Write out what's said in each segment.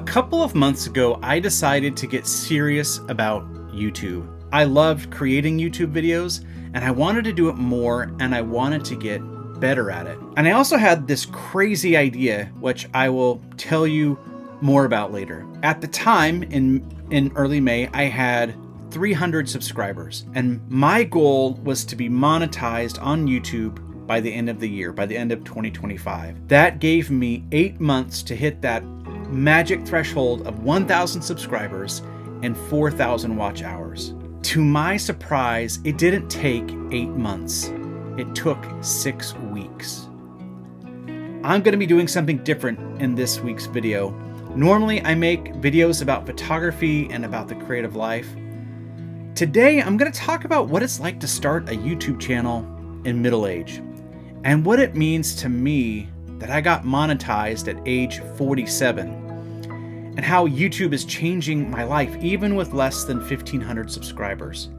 couple of months ago, I decided to get serious about YouTube. I loved creating YouTube videos, and I wanted to do it more, and I wanted to get better at it. And I also had this crazy idea, which I will tell you more about later. At the time, in early May, I had 300 subscribers, and my goal was to be monetized on YouTube by the end of the year, by the end of 2025. That gave me 8 months to hit that magic threshold of 1,000 subscribers and 4,000 watch hours. To my surprise, it didn't take 8 months. It took 6 weeks. I'm going to be doing something different in this week's video. Normally, I make videos about photography and about the creative life. Today, I'm going to talk about what it's like to start a YouTube channel in middle age, and what it means to me that I got monetized at age 47, and how YouTube is changing my life even with less than 1,500 subscribers.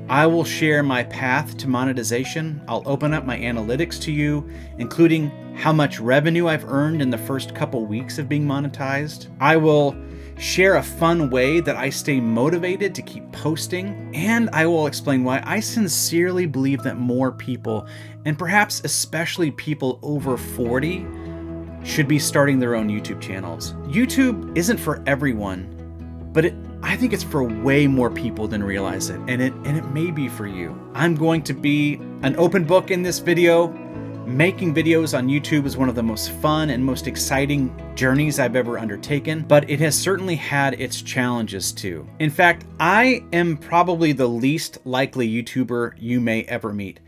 I will share my path to monetization. I'll open up my analytics to you, including how much revenue I've earned in the first couple weeks of being monetized. I will share a fun way that I stay motivated to keep posting, and I will explain why I sincerely believe that more people, and perhaps especially people over 40, should be starting their own YouTube channels. YouTube isn't for everyone, but I think it's for way more people than realize it, and it may be for you. I'm going to be an open book in this video. Making videos on YouTube is one of the most fun and most exciting journeys I've ever undertaken, but it has certainly had its challenges too. In fact, I am probably the least likely YouTuber you may ever meet.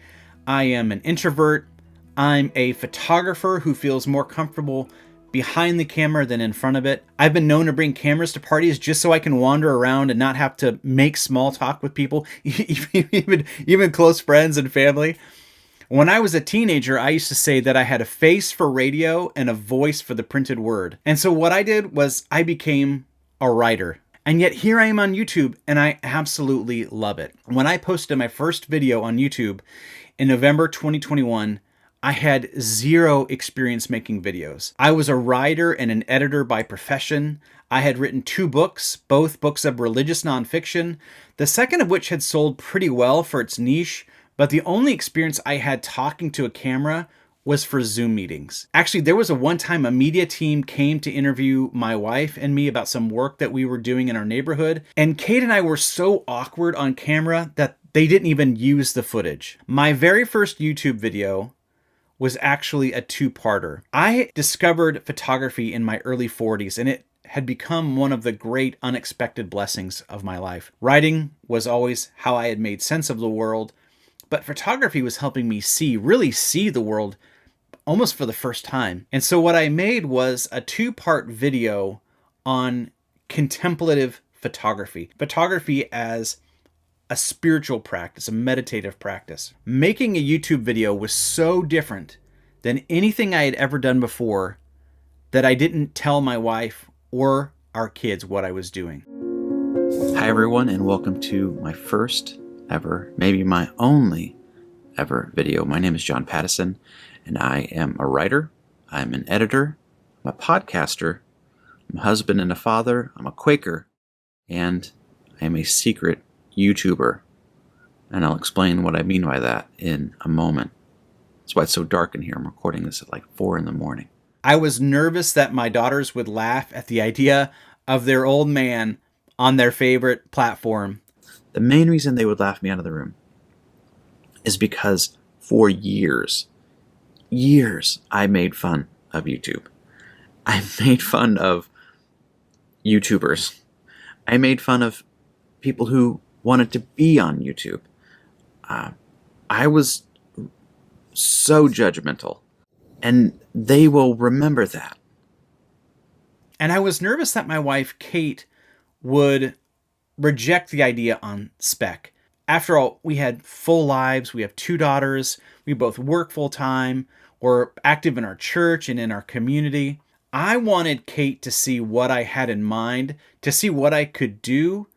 I am an introvert. I'm a photographer who feels more comfortable behind the camera than in front of it. I've been known to bring cameras to parties just so I can wander around and not have to make small talk with people, even close friends and family. When I was a teenager, I used to say that I had a face for radio and a voice for the printed word. And so what I did was I became a writer. And yet here I am on YouTube, and I absolutely love it. When I posted my first video on YouTube in November 2021, I had zero experience making videos. I was a writer and an editor by profession. I had written 2 books, both books of religious nonfiction, the second of which had sold pretty well for its niche, but the only experience I had talking to a camera was for Zoom meetings. Actually, there was one time a media team came to interview my wife and me about some work that we were doing in our neighborhood, and Kate and I were so awkward on camera that they didn't even use the footage. My very first YouTube video was actually a 2-parter. I discovered photography in my early 40s, and it had become one of the great unexpected blessings of my life. Writing was always how I had made sense of the world, but photography was helping me really see the world almost for the first time. And so what I made was a 2-part video on contemplative photography. Photography as a spiritual practice, a meditative practice. Making a YouTube video was so different than anything I had ever done before that I didn't tell my wife or our kids what I was doing. Hi everyone, and welcome to my first ever, maybe my only ever video. My name is John Pattison, and I am a writer, I'm an editor, I'm a podcaster, I'm a husband and a father, I'm a Quaker, and I am a secret YouTuber. And I'll explain what I mean by that in a moment. That's why it's so dark in here. I'm recording this at like 4 in the morning. I was nervous that my daughters would laugh at the idea of their old man on their favorite platform. The main reason they would laugh me out of the room is because for years, I made fun of YouTube. I made fun of YouTubers. I made fun of people who wanted to be on YouTube. I was so judgmental, and they will remember that. And I was nervous that my wife, Kate, would reject the idea on spec. After all, we had full lives. We have 2 daughters. We both work full time. We're active in our church and in our community. I wanted Kate to see what I had in mind, to see what I could do,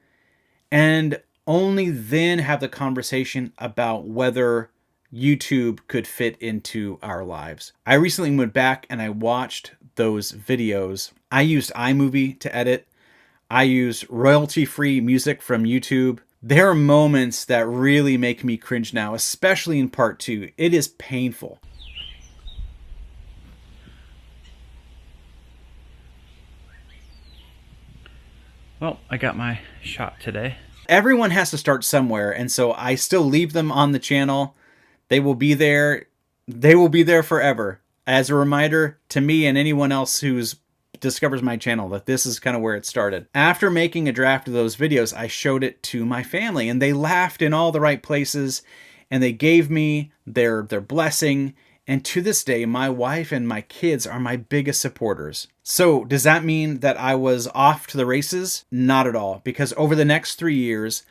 and only then have the conversation about whether YouTube could fit into our lives. I recently went back and I watched those videos. I used iMovie to edit. I use royalty-free music from YouTube. There are moments that really make me cringe now, especially in part 2. It is painful. Well, I got my shot today. Everyone has to start somewhere, and so I still leave them on the channel. They will be there. They will be there forever. As a reminder to me and anyone else who's discovers my channel that this is kind of where it started. After making a draft of those videos, I showed it to my family, and they laughed in all the right places, and they gave me their blessing. And to this day, my wife and my kids are my biggest supporters. So does that mean that I was off to the races? Not at all, because over the next 3 years,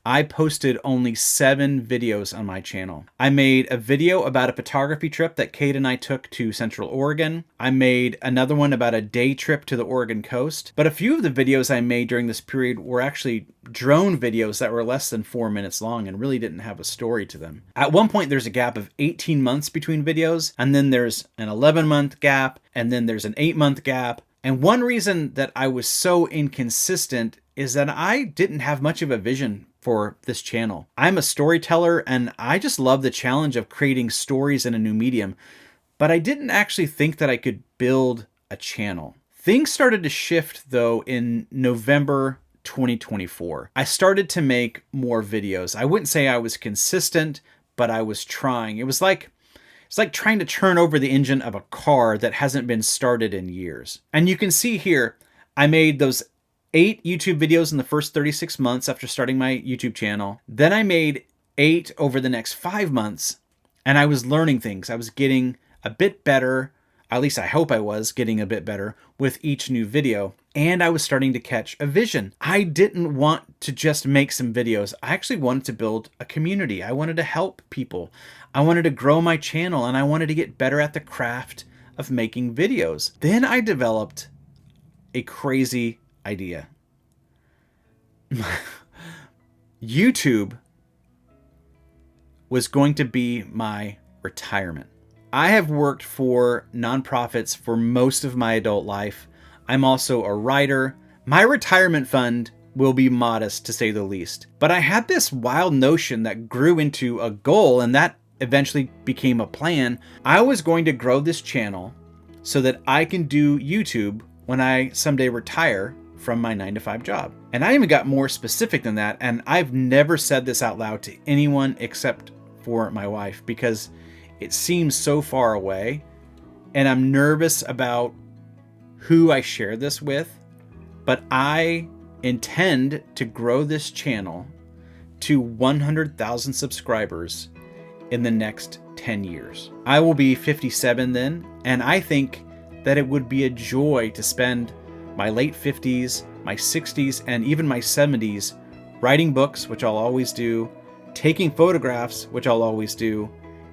I posted only 7 videos on my channel. I made a video about a photography trip that Kate and I took to Central Oregon. I made another one about a day trip to the Oregon coast. But a few of the videos I made during this period were actually drone videos that were less than 4 minutes long and really didn't have a story to them. At one point, there's a gap of 18 months between videos, and then there's an 11-month gap, and then there's an 8-month gap. And one reason that I was so inconsistent is that I didn't have much of a vision for this channel. I'm a storyteller, and I just love the challenge of creating stories in a new medium, but I didn't actually think that I could build a channel. Things started to shift though in November 2024. I started to make more videos. I wouldn't say I was consistent, but I was trying. It's like trying to turn over the engine of a car that hasn't been started in years. And you can see here, I made those 8 YouTube videos in the first 36 months after starting my YouTube channel. Then I made 8 over the next 5 months, and I was learning things. I was getting a bit better, at least I hope I was getting a bit better with each new video, and I was starting to catch a vision. I didn't want to just make some videos. I actually wanted to build a community. I wanted to help people. I wanted to grow my channel, and I wanted to get better at the craft of making videos. Then I developed a crazy idea. YouTube was going to be my retirement. I have worked for nonprofits for most of my adult life. I'm also a writer. My retirement fund will be modest, to say the least. But I had this wild notion that grew into a goal, and that eventually became a plan. I was going to grow this channel so that I can do YouTube when I someday retire from my 9-to-5 job. And I even got more specific than that, and I've never said this out loud to anyone except for my wife because it seems so far away, and I'm nervous about who I share this with, but I intend to grow this channel to 100,000 subscribers in the next 10 years. I will be 57 then, and I think that it would be a joy to spend my late 50s, my 60s, and even my 70s writing books, which I'll always do, taking photographs, which I'll always do,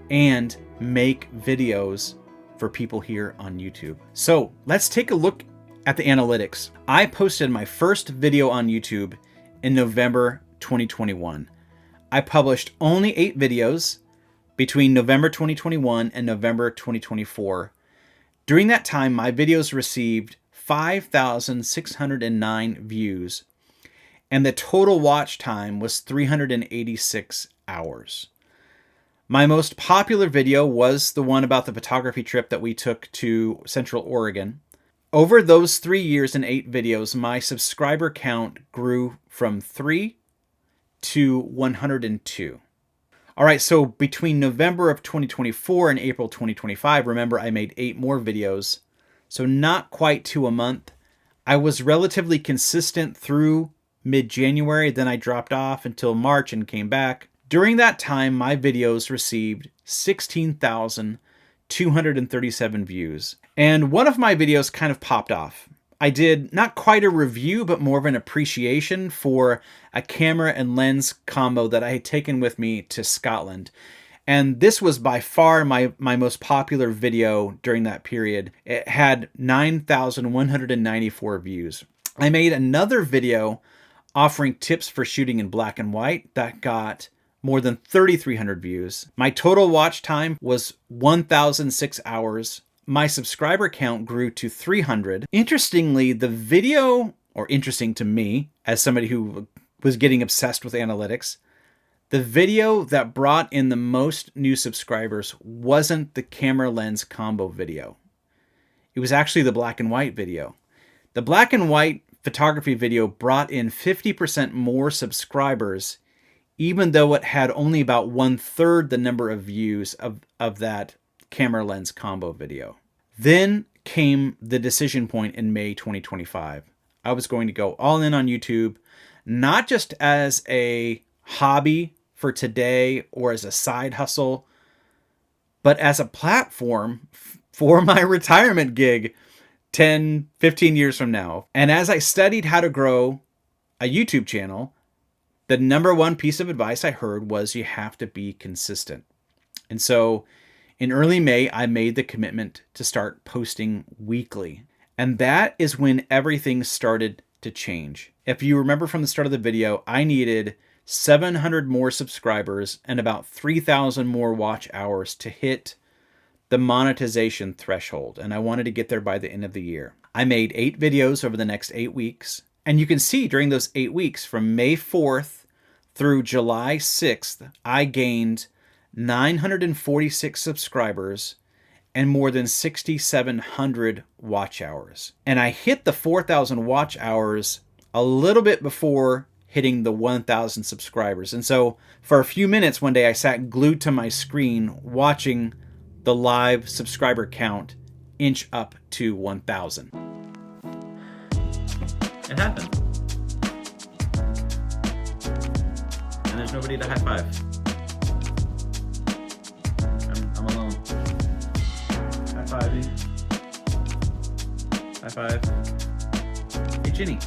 and make videos for people here on YouTube. So let's take a look at the analytics. I posted my first video on YouTube in November 2021. I published only 8 videos between November 2021 and November 2024. During that time, my videos received 5,609 views, and the total watch time was 386 hours. My most popular video was the one about the photography trip that we took to Central Oregon. Over those 3 years and 8 videos, my subscriber count grew from 3 to 102. All right, so between November of 2024 and April 2025, remember I made 8 more videos, so not quite to a month. I was relatively consistent through mid-January, then I dropped off until March and came back. During that time, my videos received 16,237 views. And one of my videos kind of popped off. I did not quite a review, but more of an appreciation for a camera and lens combo that I had taken with me to Scotland. And this was by far my most popular video during that period. It had 9,194 views. I made another video offering tips for shooting in black and white that got more than 3,300 views. My total watch time was 1,006 hours. my subscriber count grew to 300. Interestingly, the video, or interesting to me as somebody who was getting obsessed with analytics, the video that brought in the most new subscribers wasn't the camera lens combo video. It was actually the black and white video. The black and white photography video brought in 50% more subscribers, even though it had only about 1/3 the number of views of that camera lens combo video. Then came the decision point in May 2025. I was going to go all in on YouTube, not just as a hobby for today or as a side hustle, but as a platform for my retirement gig 10, 15 years from now. And as I studied how to grow a YouTube channel, the number one piece of advice I heard was you have to be consistent. And so in early May, I made the commitment to start posting weekly. And that is when everything started to change. If you remember from the start of the video, I needed 700 more subscribers and about 3,000 more watch hours to hit the monetization threshold. And I wanted to get there by the end of the year. I made 8 videos over the next 8 weeks. And you can see during those 8 weeks, from May 4th through July 6th, I gained 946 subscribers and more than 6,700 watch hours. And I hit the 4,000 watch hours a little bit before hitting the 1,000 subscribers. And so for a few minutes one day, I sat glued to my screen watching the live subscriber count inch up to 1,000. It happened. And there's nobody to high five. I'm alone. High five me. High five. Hey, Ginny.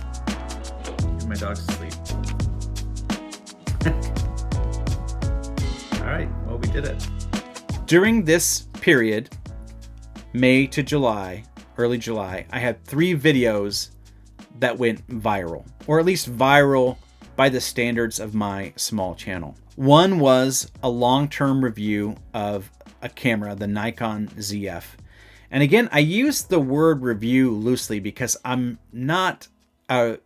My dog's asleep. All right, well, we did it. During this period, May to July, early July, I had 3 videos that went viral, or at least viral by the standards of my small channel. One was a long-term review of a camera, the Nikon ZF. And again, I use the word review loosely because I'm not a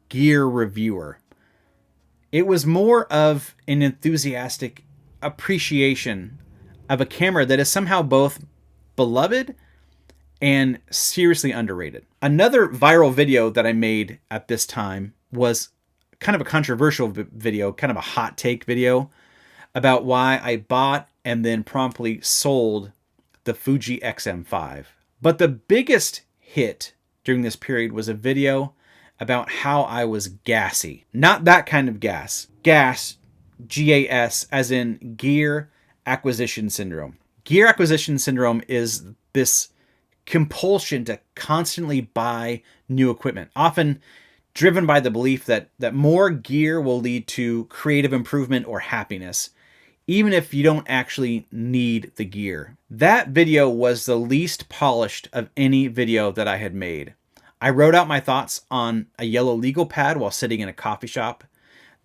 gear reviewer. It was more of an enthusiastic appreciation of a camera that is somehow both beloved and seriously underrated. Another viral video that I made at this time was kind of a controversial video, kind of a hot take video about why I bought and then promptly sold the Fuji XM5. But the biggest hit during this period was a video about how I was gassy. Not that kind of gas. Gas, G-A-S, as in gear acquisition syndrome. Gear acquisition syndrome is this compulsion to constantly buy new equipment, often driven by the belief that more gear will lead to creative improvement or happiness, even if you don't actually need the gear. That video was the least polished of any video that I had made. I wrote out my thoughts on a yellow legal pad while sitting in a coffee shop.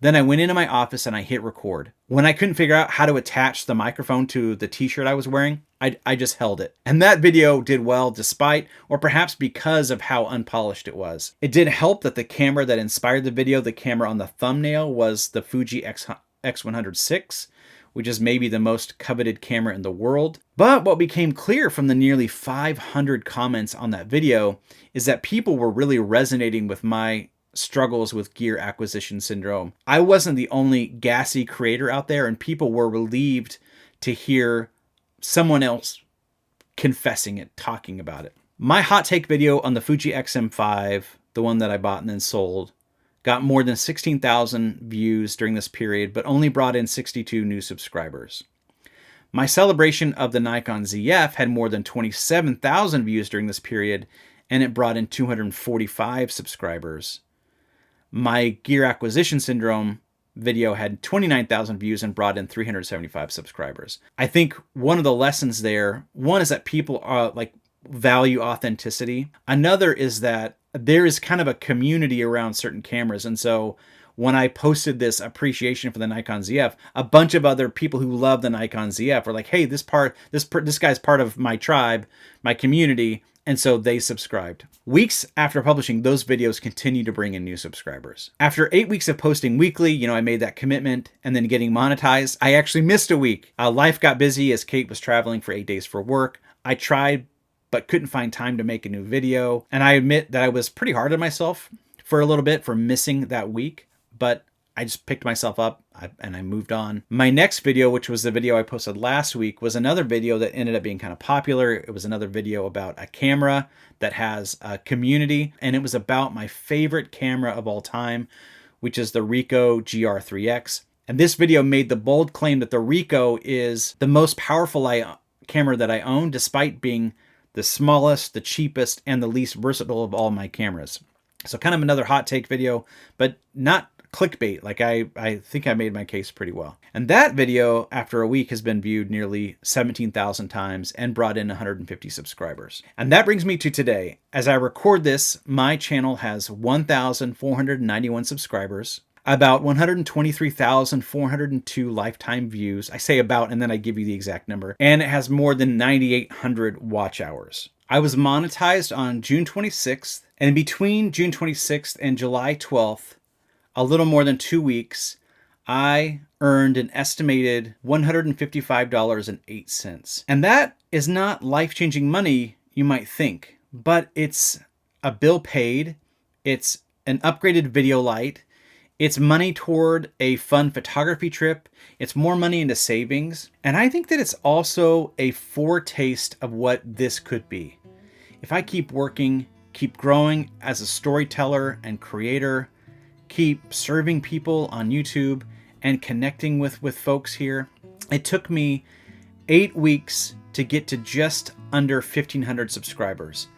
Then I went into my office and I hit record. When I couldn't figure out how to attach the microphone to the t-shirt I was wearing, I just held it. And that video did well despite, or perhaps because of how unpolished it was. It did help that the camera that inspired the video, the camera on the thumbnail, was the Fuji X100VI, which is maybe the most coveted camera in the world. But what became clear from the nearly 500 comments on that video is that people were really resonating with my struggles with gear acquisition syndrome. I wasn't the only gassy creator out there, and people were relieved to hear someone else confessing it, talking about it. My hot take video on the Fuji XM5, the one that I bought and then sold, got more than 16,000 views during this period, but only brought in 62 new subscribers. My celebration of the Nikon ZF had more than 27,000 views during this period, and it brought in 245 subscribers. My gear acquisition syndrome video had 29,000 views and brought in 375 subscribers. I think one of the lessons there, one is that people are value authenticity. Another is that there is kind of a community around certain cameras. And so when I posted this appreciation for the Nikon ZF, a bunch of other people who love the Nikon ZF were like, hey, this guy's part of my tribe, my community. And so they subscribed. Weeks after publishing, those videos continued to bring in new subscribers. After 8 weeks of posting weekly, I made that commitment and then getting monetized, I actually missed a week. Life got busy as Kate was traveling for 8 days for work. I tried, but couldn't find time to make a new video. And I admit that I was pretty hard on myself for a little bit for missing that week, but I just picked myself up and I moved on. My next video, which was the video I posted last week, was another video that ended up being kind of popular. It was another video about a camera that has a community, and it was about my favorite camera of all time, which is the Ricoh GR3X. And this video made the bold claim that the Ricoh is the most powerful camera that I own, despite being the smallest, the cheapest, and the least versatile of all my cameras. So kind of another hot take video, but not clickbait. Like I think I made my case pretty well. And that video, after a week, has been viewed nearly 17,000 times and brought in 150 subscribers. And that brings me to today. As I record this, my channel has 1,491 subscribers, about 123,402 lifetime views. I say about, and then I give you the exact number. And it has more than 9,800 watch hours. I was monetized on June 26th, and between June 26th and July 12th, a little more than 2 weeks, I earned an estimated $155.08. And that is not life-changing money, you might think, but it's a bill paid, it's an upgraded video light, it's money toward a fun photography trip, it's more money into savings, and I think that it's also a foretaste of what this could be. If I keep working, keep growing as a storyteller and creator, keep serving people on YouTube and connecting with folks here. It took me 8 weeks to get to just under 1,500 subscribers.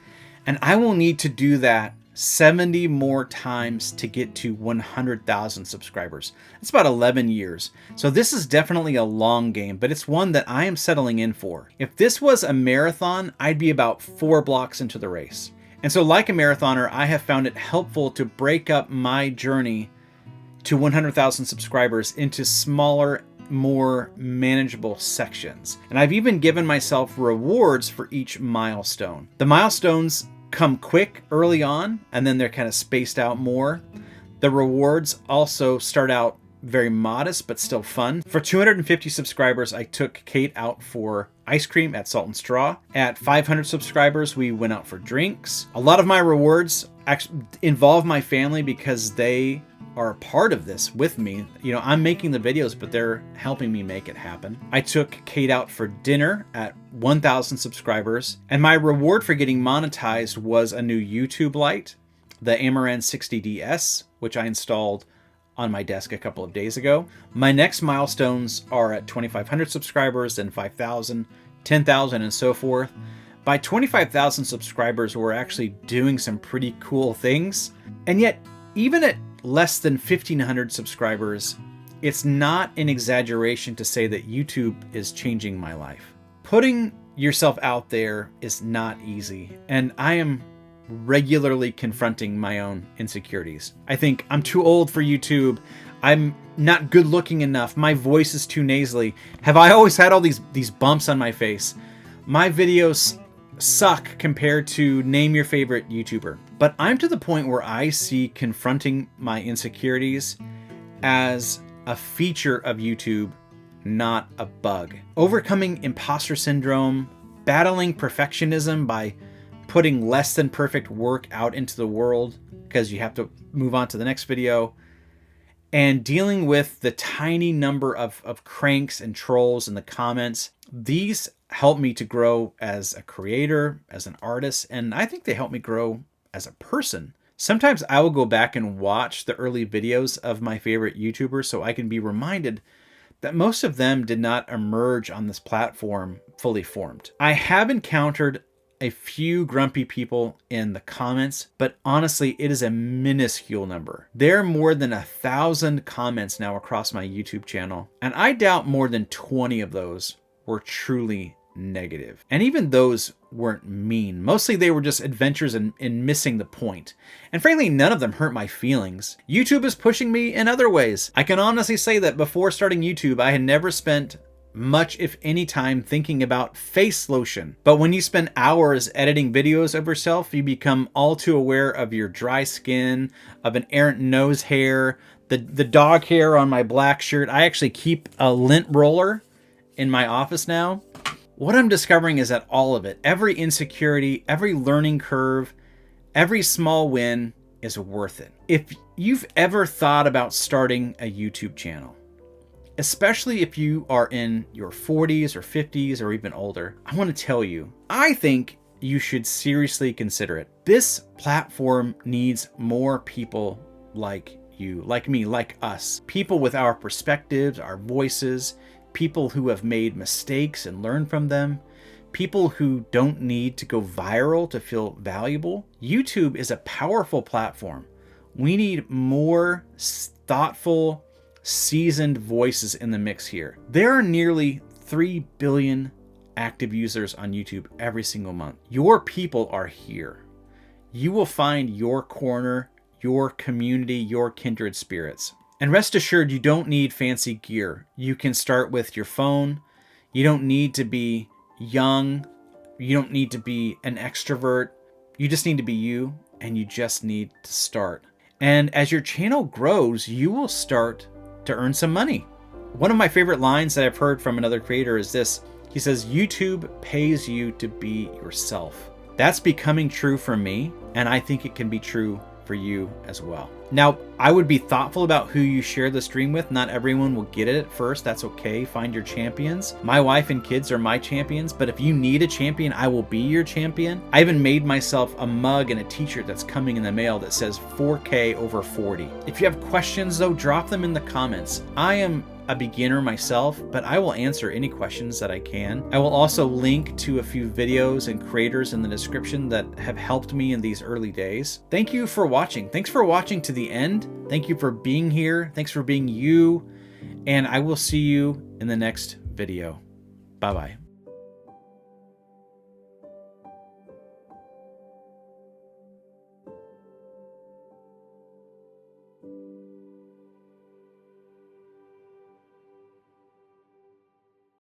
And I will need to do that 70 more times to get to 100,000 subscribers. That's about 11 years. So this is definitely a long game, but it's one that I am settling in for. If this was a marathon, I'd be about 4 blocks into the race. And so like a marathoner, I have found it helpful to break up my journey to 100,000 subscribers into smaller, more manageable sections. And I've even given myself rewards for each milestone. The milestones come quick early on, and then they're kind of spaced out more. The rewards also start out very modest, but still fun. For 250 subscribers, I took Kate out for ice cream at Salt and Straw. At 500 subscribers, we went out for drinks. A lot of my rewards actually involve my family because they are a part of this with me. I'm making the videos, but they're helping me make it happen. I took Kate out for dinner at 1,000 subscribers, and my reward for getting monetized was a new YouTube light, the Amaran 60DS, which I installed on my desk a couple of days ago. My next milestones are at 2,500 subscribers, then 5,000, 10,000, and so forth. By 25,000 subscribers, we're actually doing some pretty cool things. And yet, even at less than 1,500 subscribers, it's not an exaggeration to say that YouTube is changing my life. Putting yourself out there is not easy, and I am regularly confronting my own insecurities. I think I'm too old for YouTube. I'm not good looking enough. My voice is too nasally. Have I always had all these bumps on my face? My videos suck compared to name your favorite YouTuber. But I'm to the point where I see confronting my insecurities as a feature of YouTube, not a bug. Overcoming imposter syndrome, battling perfectionism by putting less than perfect work out into the world because you have to move on to the next video, and dealing with the tiny number of cranks and trolls in the comments. These help me to grow as a creator, as an artist, and I think they help me grow as a person. Sometimes I will go back and watch the early videos of my favorite YouTubers so I can be reminded that most of them did not emerge on this platform fully formed. I have encountered a few grumpy people in the comments, but honestly, it is a minuscule number. There are more than 1,000 comments now across my YouTube channel, and I doubt more than 20 of those were truly negative. And even those weren't mean. Mostly they were just adventures in missing the point. And frankly, none of them hurt my feelings. YouTube is pushing me in other ways. I can honestly say that before starting YouTube, I had never spent much, if any, time thinking about face lotion. But when you spend hours editing videos of yourself, you become all too aware of your dry skin, of an errant nose hair, the dog hair on my black shirt. I actually keep a lint roller in my office now. What I'm discovering is that all of it, every insecurity, every learning curve, every small win is worth it. If you've ever thought about starting a YouTube channel, especially if you are in your 40s or 50s or even older, I want to tell you, I think you should seriously consider it. This platform needs more people like you, like me, like us. People with our perspectives, our voices, people who have made mistakes and learned from them, people who don't need to go viral to feel valuable. YouTube is a powerful platform. We need more thoughtful, seasoned voices in the mix here. There are nearly 3 billion active users on YouTube every single month. Your people are here. You will find your corner, your community, your kindred spirits. And rest assured, you don't need fancy gear. You can start with your phone. You don't need to be young. You don't need to be an extrovert. You just need to be you, and you just need to start. And as your channel grows, you will start to earn some money. One of my favorite lines that I've heard from another creator is this. He says, YouTube pays you to be yourself. That's becoming true for me, and I think it can be true for you as well. Now, I would be thoughtful about who you share the stream with. Not everyone will get it at first. That's okay. Find your champions. My wife and kids are my champions, but if you need a champion, I will be your champion. I even made myself a mug and a t-shirt that's coming in the mail that says 4K over 40. If you have questions though, drop them in the comments. I am a beginner myself, but I will answer any questions that I can. I will also link to a few videos and creators in the description that have helped me in these early days. Thank you for watching. Thanks for watching to the end. Thank you for being here. Thanks for being you. And I will see you in the next video. Bye-bye.